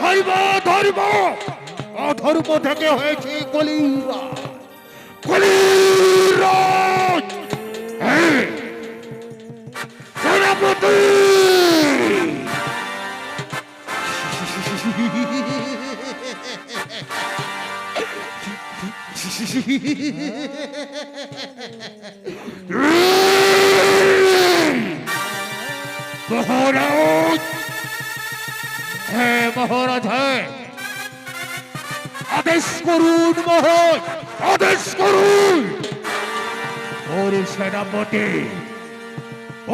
ধর্ম ধর্ম অধর্ম থেকে হয়েছে কলিরা কলিরাজ। সেনাপতি মহারাজ, হ্যাঁ মহারাজ, হ্যাঁ আদেশ করুন মহারাজ, আদেশ করুন। ওরে সেনাপতি,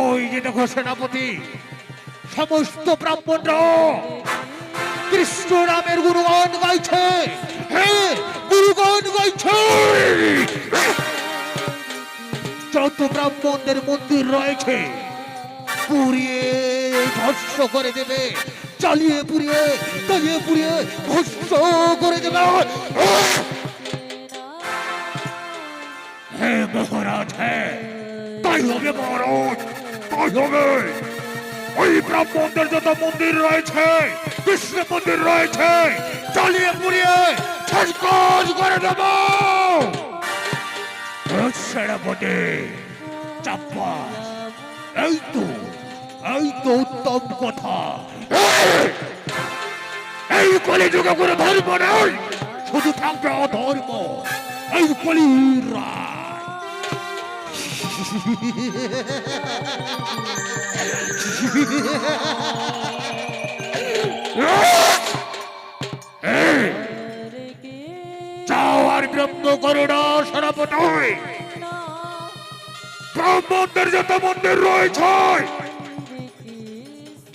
ওই যে দেখো সেনাপতি, সমস্ত ব্রাহ্মণরা কৃষ্ণ নামের গুণগান গাইছে, হ্যাঁ গুণগান গাইছে। যত ব্রাহ্মণদের মন্দির রয়েছে পুড়িয়ে ধ্বংস করে দেবে, জ্বালিয়ে পুড়িয়ে ধ্বংস করে দেবে। হ্যাঁ মহারাজ, হ্যাঁ তাই হবে মহারাজ, তাই হবে। ওই ব্রাহ্মণদের যত মন্দির রয়েছে, কৃষ্ণ মন্দির রয়েছে, জ্বালিয়ে পুড়িয়ে ধ্বংস করে দেব। সেনাপতি চাপ্পা, এই তো উত্তম কথা। এই কলিযুগে কোনো ধর্ম নেই, শুধু থাকবে অধর্ম। এই কলির যাও আর ব্রহ্ম করো না সেনাপতি। ব্রাহ্মণদের যত মন্দির রয়েছে,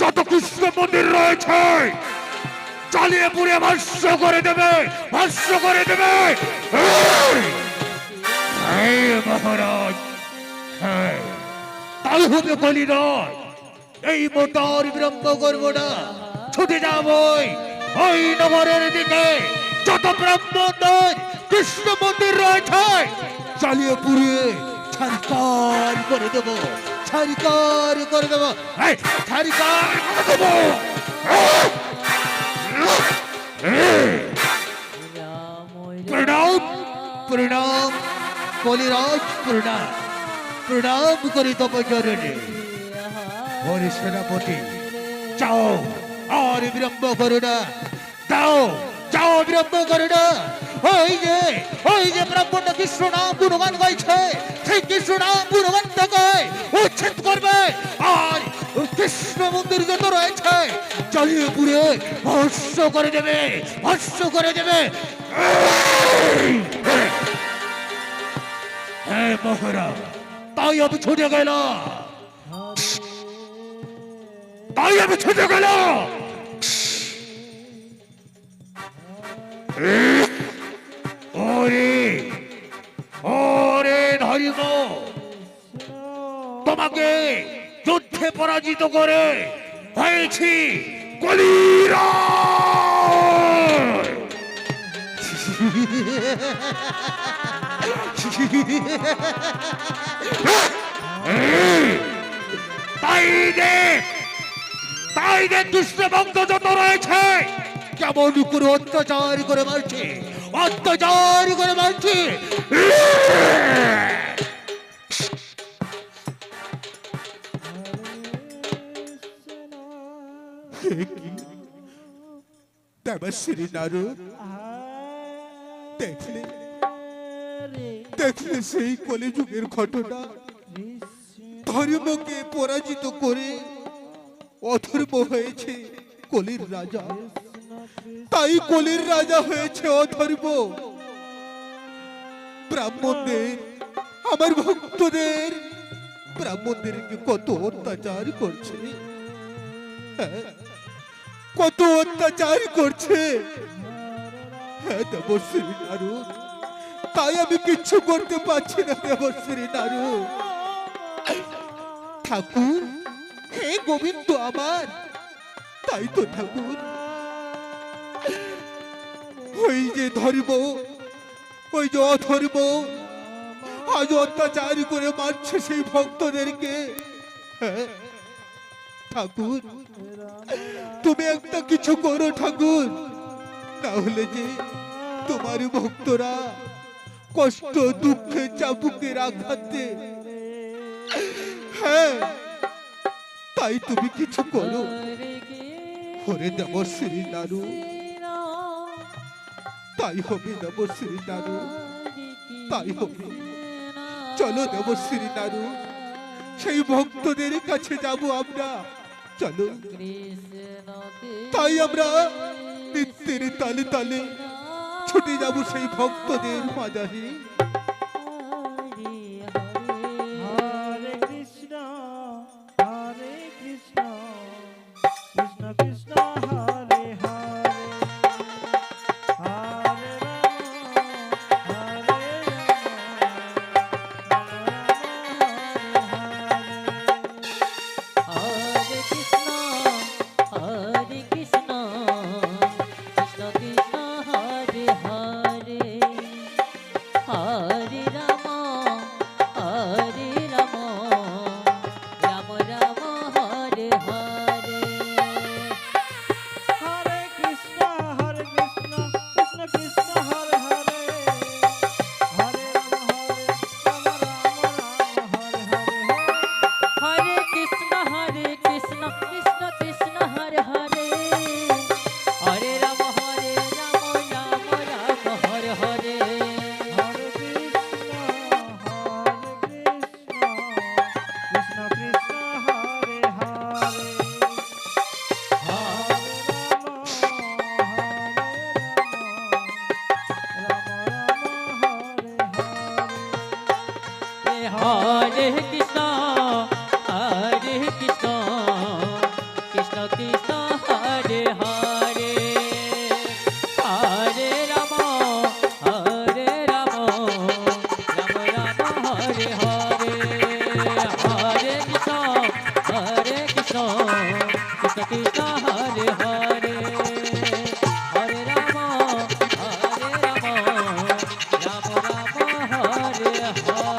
যত কৃষ্ণ মন্দির রয়েছে, জ্বালিয়ে পুড়ে ভস্ম করে দেবে, ভস্ম করে দেবে। মহারাজ, হ্যাঁ তাই হবে কলিরাজ। এই মোটর বিলম্ব করবো না, ছুটে যাবই ওই নগরের দিকে। যত ব্রাহ্মণদের কৃষ্ণ মন্দির রয়েছে, জ্বালিয়ে পুড়িয়ে ছারকার করে দেবো, ছারকার করে দেবো, ছারকার করে দেবো। প্রণাম প্রণাম কলিরাজ, প্রণাম প্রণাম করি তব চরণে। ওরে সেনাপতি, যাও আর বিলম্ব করো না, যাও যাও বিলম্ব করো না। ওই যে ব্রাহ্মণ কৃষ্ণ নাম গুণগান গাইছে, সেই কৃষ্ণ নাম গুণগান থেকে উচ্ছেদ করবে। আর কৃষ্ণ মন্দির যত রয়েছে জ্বালিয়ে পুড়ে ভস্ম করে দেবে, ভস্ম করে দেবে। হ্যাঁ মহারাজ, তাই আমি ছুটে গেলাম, তাই আমি ছুটে গেলাম। ওরে ওরে ধর্ম, তোমাকে যুদ্ধে পরাজিত করে হয়েছি কলিরাজ। তাই যে দুষ্ট ভক্ত যত রয়েছে কেমন করে অত্যাচার করে মারছে, অত্যাচার করে মারছে। দেবশ্রী নারদ, দেখলে দেখলে সেই কলিযুগের ঘটনা। ধর্মকে পরাজিত করে অধর্ম হয়েছে কলির রাজা, তাই কলির রাজা হয়েছে অধর্ম। ব্রাহ্মণদের, আমার ভক্তদের, ব্রাহ্মণদেরকে কত অত্যাচার করছে, কত অত্যাচার করছে। হ্যাঁ দেবশ্রী নারদ, তাই আমি কিচ্ছু করতে পারছি না দেবশ্রী নারদ। ঠাকুর, হে গোবিন্দ আমার, তাই তো ঠাকুর। ওই যে ধর্ম, ওই যে অধর্ম আজ অত্যাচার করে মারছে সেই ভক্তদেরকে। ঠাকুর তুমি একটা কিছু করো ঠাকুর, না হলে যে তোমার ভক্তরা কষ্ট দুঃখে চাবুকের আঘাতে, হ্যাঁ তাই তুমি কিছু করো। ওরে দেবশ্রী নারু, তাই হবে দেবশ্রী নারু, তাই হবে। চলো দেবশ্রী নারু, সেই ভক্তদের কাছে যাব আমরা, চলো। তাই আমরা নৃত্যের তালে তালে ছুটে যাব সেই ভক্তদের মাঝারে। হরে কৃষ্ণ হরে কৃষ্ণ কৃষ্ণ কৃষ্ণ হরে হরে হরে রাম হরে Hare Krishna, Hare Krishna, Krishna Krishna, Hare Hare, Hare Rama, Hare Rama, Rama Rama, Hare Hare. হরে কৃষ্ণ কৃষ্ণ কৃষ্ণ হরে হরে হরে রাম হরে Ram Hare Hare Hare Krishna, Krishna Krishna, Hare Hare, Hare Rama, Hare Rama, Rama Rama, Hare Hare. হরে কৃষ্ণ কৃষ্ণ কৃষ্ণ হরে হরে হরে রাম হরে Ram Hare Hare Hare Krishna, Hare Krishna, Krishna Krishna, Hare Hare, Hare Rama, Hare Rama, Rama Rama, Hare Hare, Hare Krishna, Hare Krishna, Krishna Krishna, Hare Hare, Hare Rama, Hare Rama, Rama Rama, Hare Hare.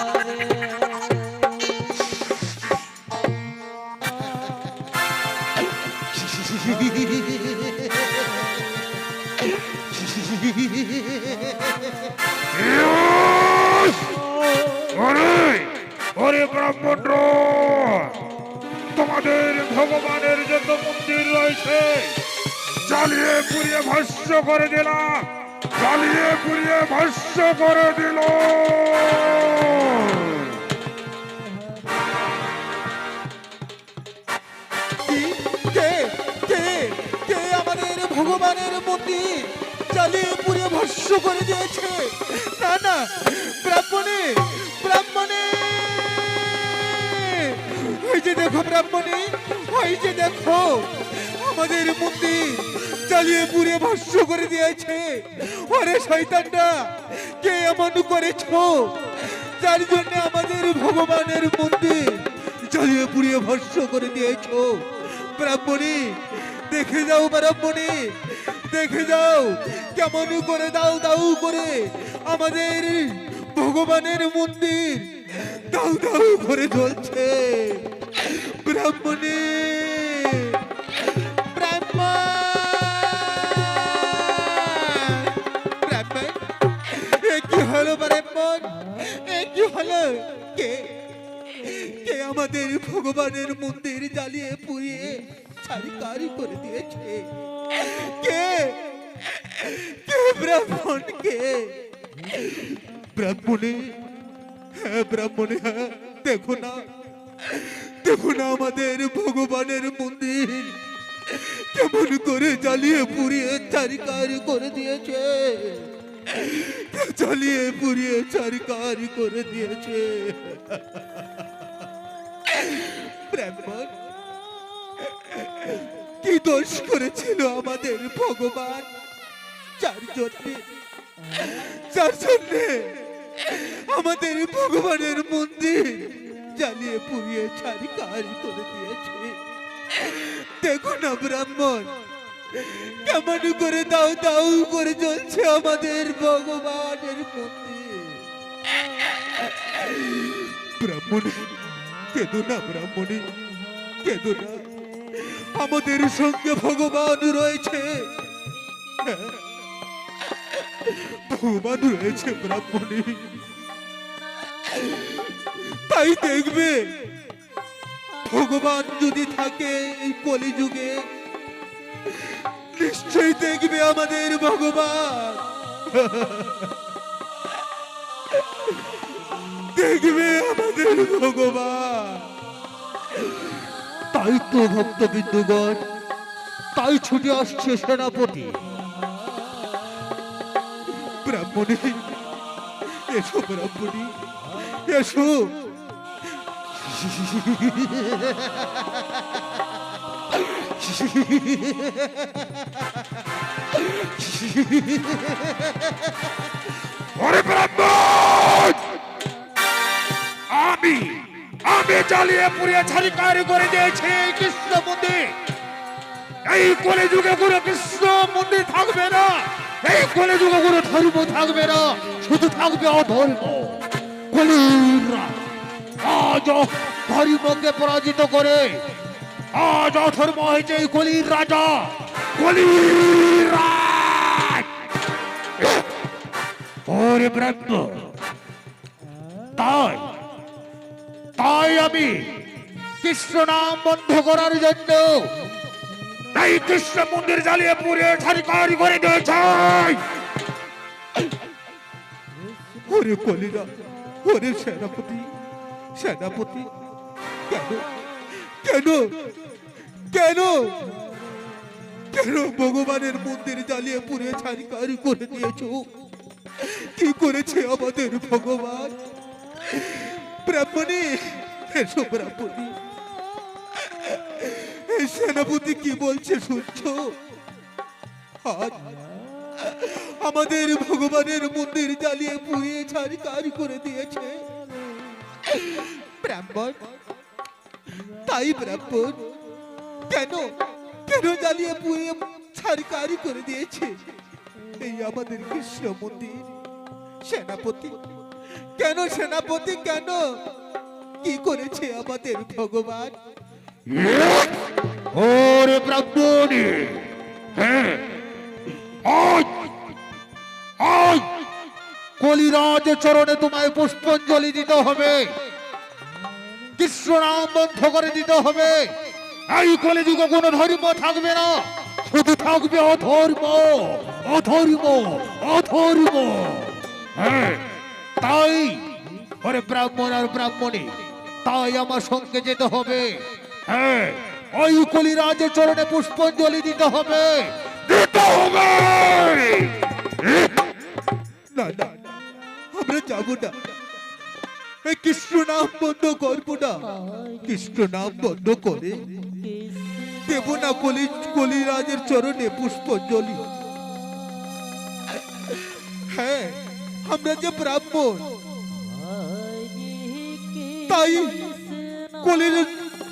ওরে ব্রাহ্মণ, তোমাদের ভগবানের যত মন্দির রয়েছে জ্বালিয়ে পুড়িয়ে ভস্য করে দিলাম, জ্বালিয়ে পুড়িয়ে ভস্য করে দিল। কি? কে কে কে আমাদের ভগবানের মন্দির জ্বালিয়ে পুড়িয়ে ভস্য করে দিয়েছে? না না, ব্রাহ্মণী, ব্রাহ্মণী, ওই যে দেখো ব্রাহ্মণী, ওই যে দেখো আমাদের মন্দির জ্বালিয়ে পুড়িয়ে ভস্য করে দিয়েছে। ওরে শয়তানরা, কে এমন করেছো যার জন্য আমাদের ভগবানের মন্দির জ্বালিয়ে পুড়িয়ে ভস্য করে দিয়েছো? ব্রাহ্মণী, দেখে যাও ব্রাহ্মণী, দেখে যাও কেমন করে দাও দাও করে আমাদের ভগবানের মন্দির দাউ দাউ করে জ্বলছে। ব্রাহ্মণী, ব্রাহ্মণ, ব্রাহ্মণ, এ কি হলো ব্রাহ্মণ, এ কি হলো? কে কে আমাদের ভগবানের মন্দির জ্বালিয়ে পুড়িয়ে ছাড়িকারি করে দিয়েছে? কে কে ব্রাহ্মণ, কে? ব্রাহ্মণী, হ্যাঁ ব্রাহ্মণী, হ্যাঁ দেখো না, দেখো না আমাদের ভগবানের মন্দির কেমন করে জ্বালিয়ে পুড়িয়ে চারিকারি করে দিয়েছে, জ্বালিয়ে পুড়িয়ে চারিকারি করে দিয়েছে। ব্রাহ্মণ, কি দোষ করেছিল আমাদের ভগবান যার জন্যে আমাদের ভগবানের মন্দির জ্বালিয়ে পুড়িয়ে ছাড়িকারি করে দিয়েছে? দেখো না ব্রাহ্মণ, কেমন করে দাও দাও করে জ্বলছে আমাদের ভগবানের মন্দির। ব্রাহ্মণী, কেঁদো না ব্রাহ্মণী, কেঁদো না। আমাদের সঙ্গে ভগবান রয়েছে, ভগবান রয়েছে ব্রাহ্মণী। তাই দেখবে ভগবান যদি থাকে এই কলিযুগে, নিশ্চয়ই দেখবে আমাদের ভগবান, দেখবে আমাদের ভগবান। তাই তো ভক্তবিন্দুগণ, তাই ছুটে আসছে সেনাপতি। ব্রাহ্মণী, এসো ব্রাহ্মণী, এসো। ওরে ব্রাহ্মণ, আমি জ্বালিয়ে পুড়িয়ে ছাড়িকার করে দিয়েছি এই কৃষ্ণ মন্দির। এই কলিযুগে কোনো কৃষ্ণ মন্দির থাকবে না, এই কলিযুগে কোনো ধর্ম থাকবে না, শুধু থাকবে অধর্ম। কলির আজ ধর্মকে পরাজিত করে আজ অধর্ম হয়েছে এই কলির রাজা, কলির রাজ। ওরে ব্রাহ্ম, তাই তাই আমি কৃষ্ণ নাম বন্ধ করার জন্য এই কৃষ্ণ মন্দির জ্বালিয়ে পুড়িয়ে ছাড়িকার করে দিয়েছে। ওরে কলিরা, ওরে সেনাপতি, সেনাপতি, কেন কেন কেন কেন ভগবানের মন্দির জ্বালিয়ে পুড়িয়ে ছাড়িকার করে দিয়েছ? কি করেছে আমাদের ভগবান? ব্রাহ্মণী, এসো ব্রাহ্মণী। এই সেনাপতি কি বলছে শুনছো? আজ আমাদের ভগবানের মন্দির জ্বালিয়ে পুড়িয়ে ছাড়িকার করে দিয়েছে ব্রাহ্মণ। তাই ব্রাহ্মণ, কেন কেন জ্বালিয়ে পুড়িয়ে ছাড়িকার করে দিয়েছে এই আমাদের কৃষ্ণ মন্দির? সেনাপতি, কেন সেনাপতি, কেন? কি করেছে আমাদের ভগবান? ওরে ব্রাহ্মণী, হ্যাঁ, আজ আজ কলিরাজ চরণে তোমায় পুষ্পাঞ্জলি দিতে হবে, কৃষ্ণ নাম বন্ধ করে দিতে হবে। এই কলিযুগে কোনো ধর্ম থাকবে না, শুধু থাকবে অধর্ম, অধর্ম, অধর্ম। হ্যাঁ, তাই ওরে ব্রাহ্মণ আর ব্রাহ্মণী, তাই আমার সঙ্গে যেতে হবে। হ্যাঁ, ওই কলিরাজের চরণে পুষ্পাঞ্জলি দিতে হবে, দিতে হবে। না না, আমরা যাবো না, এই কৃষ্ণ নাম বন্ধ করবো না। কৃষ্ণ নাম বন্ধ করে দেব না কলিরাজের চরণে পুষ্পাঞ্জলি। হ্যাঁ, আমরা যে ব্রাহ্মণ, তাই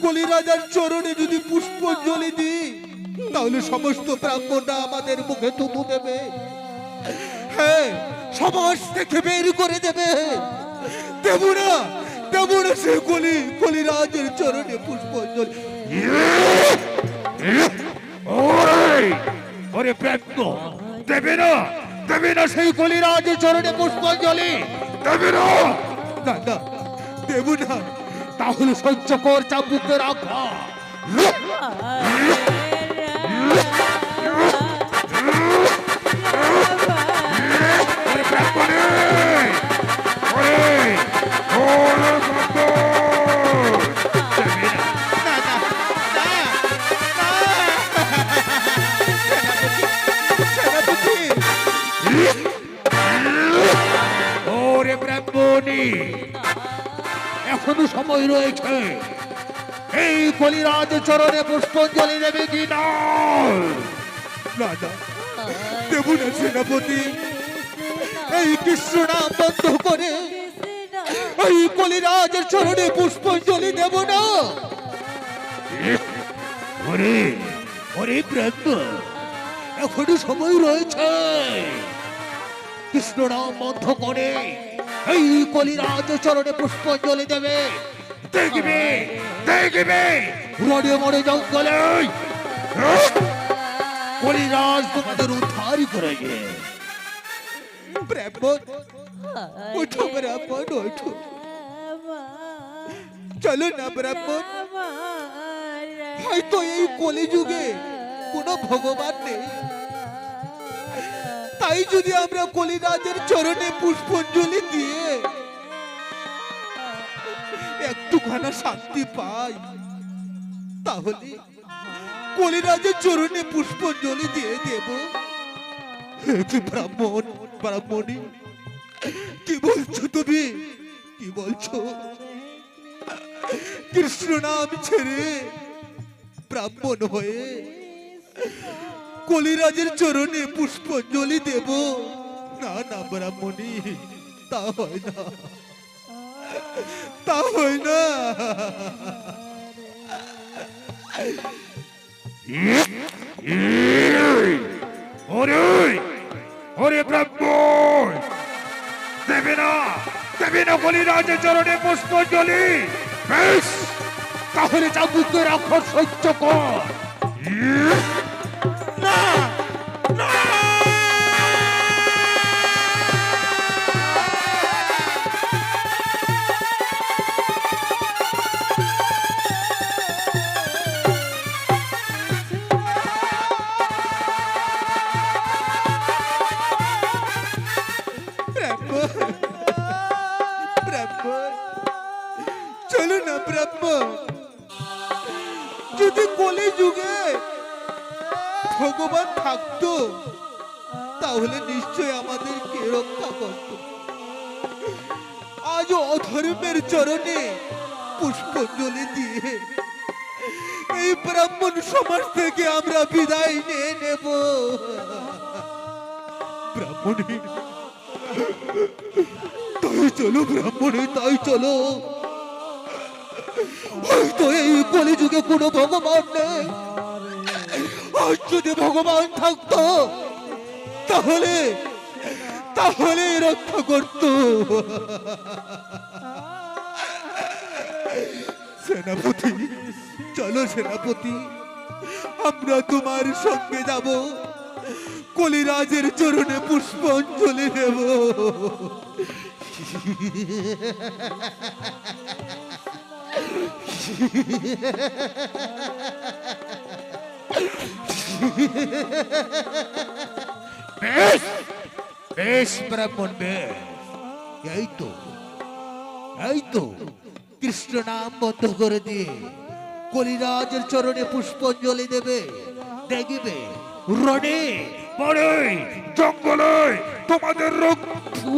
কলিরাজার চরণে যদি পুষ্পাঞ্জলি দিই, তাহলে সমস্ত ব্রাহ্মণরা আমাদের মুখে থুতু দেবে। হ্যাঁ, সমাজ থেকে বের করে দেবে। দেব না, দেব না সে কলিরাজের চরণে পুষ্পাঞ্জলি। ওরে ব্রাহ্ম, দেবে না, দেবে না সেই কলিরাজের চরণে পুষ্পাঞ্জলি দেবে না। না না, দেব না, তাহলে সহ্য কর চাবুকে রাখা। ওরে ব্রাহ্মণী, ওরে ওরে ব্রাহ্মণ, দেবে না। না না না না, সেনাপতি, ওরে ব্রাহ্মণী, এখনো সময় রয়েছে। এই কলিরাজ চরণে পুষ্পাঞ্জলি দেবে কি না? না না, দেব না সেনাপতি। এই কৃষ্ণ নাম বন্ধ করে এই কলিরাজের চরণে পুষ্পাঞ্জলি দেব না। ওরে ওরে ব্রাহ্ম, এখনো সময় রয়েছে। কৃষ্ণ নাম বন্ধ করে এই কলিরাজ চরণে পুষ্পাঞ্জলি দেবে। দেখবে, দেখবে রণে মরে জঙ্গলে কলিরাজ তোমাদের উদ্ধার করেছে। ব্রাহ্মণ ওঠো, ব্রাহ্মণ ওঠো, চলো না ব্রাহ্মণ। হয়তো এই কলিযুগে কোনো ভগবান নেই, তাই যদি আমরা কলিরাজের চরণে পুষ্পাঞ্জলি দিয়ে একটুখানা শান্তি পাই, তাহলে কলিরাজের চরণে পুষ্পাঞ্জলি দিয়ে দেব। কি ব্রাহ্মণ, ব্রাহ্মণী, কি বলছো তুমি, কি বলছো? কৃষ্ণ নাম ছেড়ে ব্রাহ্মণ হয়ে কলিরাজের চরণে পুষ্পাঞ্জলি দেব? না না ব্রাহ্মণী, তা হয় না, তা হয় না। ওরে ওরে ব্রাহ্মণ, দেবে না, দেবে না কলিরাজের চরণে পুষ্পাঞ্জলি? বেশ, তাহলে চাবুকের অক্ষর সহ্য কর। না না, ব্রাহ্মণ, ব্রাহ্মণ, চলো না ব্রাহ্মণ। যদি কলিযুগে ভগবান থাকতো, তাহলে নিশ্চয় আমাদেরকে রক্ষা করত। আজ অধর্মের চরণে পুষ্পাঞ্জলি দিয়ে এই ব্রাহ্মণ সমাজ থেকে আমরা বিদায় নিয়ে নেব। ব্রাহ্মণী, তাই চলো ব্রাহ্মণী, তাই চলো। হয়তো এই কলিযুগে কোনো ভগবান নেই, আজ যদি ভগবান থাকতো তাহলে তাহলে রক্ষা করত। সেনাপতি, চলো সেনাপতি, আমরা তোমার সঙ্গে যাব, কলিরাজের চরণে পুষ্পাঞ্জলি দেব। বেশ বেশ ব্রাহ্মণ, বেশ। এই তো, এই তো, কৃষ্ণ নাম বন্ধ করে দিয়ে কলিরাজের চরণে পুষ্পাঞ্জলি দেবে, দেখবে রণে বড়ে জঙ্গলে তোমাদের রোগ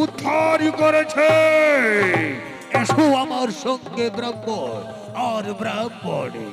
উদ্ধার করেছে। এসো আমার সঙ্গে ব্রাহ্মণ আর ব্রাহ্মণী।